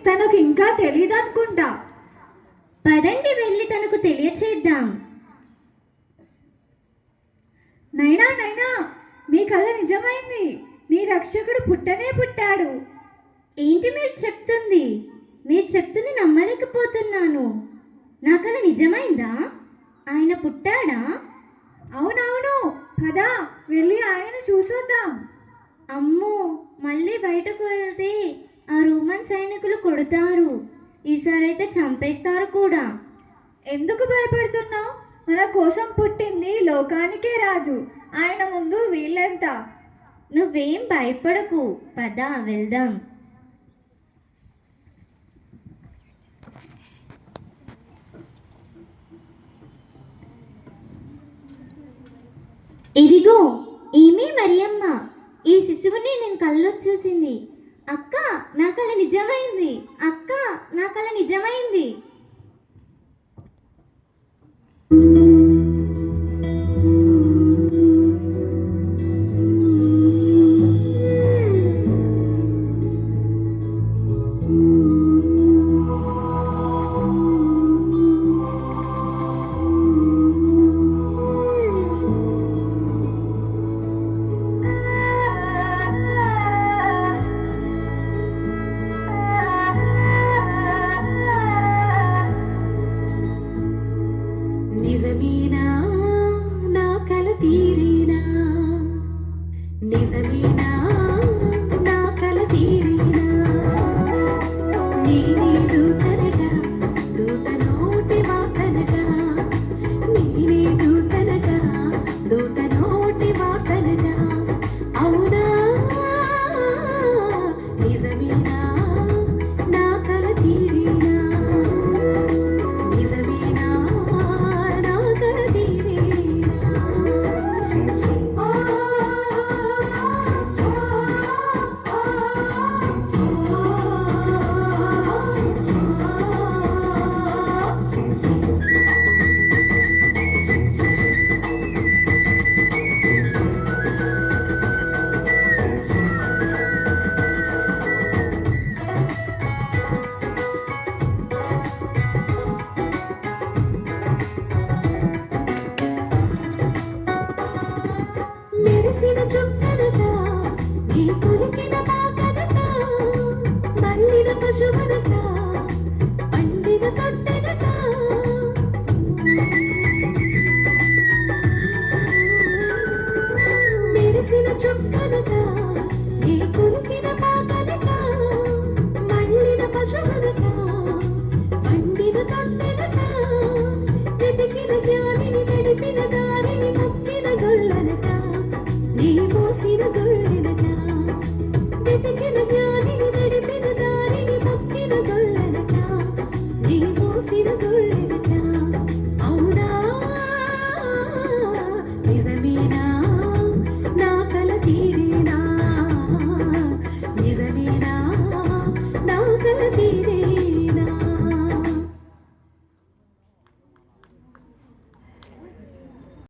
తనకు ఇంకా తెలియదనుకుంటా. పదండి వెళ్ళి తనకు తెలియచేద్దాం. నైనా నైనా, నీ కథ నిజమైంది. నీ రక్షకుడు పుట్టనే పుట్టాడు. ఏంటి మీరు చెప్తుంది? మీరు చెప్తుంది నమ్మలేకపోతున్నాను. నా కళ నిజమైందా? ఆయన పుట్టాడా? అవునవును, పద వెళ్ళి ఆయనను చూసొద్దాం. అమ్మో, మళ్ళీ బయటకు వెళ్తే ఆ రోమన్ సైనికులు కొడతారు. ఈసారైతే చంపేస్తారు కూడా. ఎందుకు భయపడుతున్నావు? మన కోసం పుట్టింది లోకానికే రాజు. ఆయన ముందు వీళ్ళెంత. నువ్వేం భయపడకు, పద వెళ్దాం. ఇదిగో ఈమె మరియమ్మ. ఈ శిశువుని నేను కల్లో చూసింది. అక్క, నా కళ నిజమైంది. అక్క, నా కళ నిజమైంది. నిజమేనా నా కల తీరేనా? నిజమేనా నా కల తీరేనా? నేనే దూతనట, దూత నోటి వార్తనట. నేనే దూతనట, దూత నోటి వార్తనట. అవునా, నిజమేనా నా కల తీరేనా? నిజమేనా నా కల తీరేనా? మెరిసిన చుక్కనట, నీ కొలికిన పాకనట. మల్లిన పశువనట, పండిన తొట్టెనట. మెరిసిన చుక్కనట, నీ కొలికిన పాకనట. మల్లిన పశువనట, పండిన తొట్టెనట. వెతికిన జ్ఞానిని, నడిపిన దారిని, మొక్కిన గొల్లనట. నీ మోసిన గొల్లెనట. వెతికిన జ్ఞానిని, నడిపిన దారిని, మొక్కిన గొల్లనట. నీ మోసిన గొల్లెనట.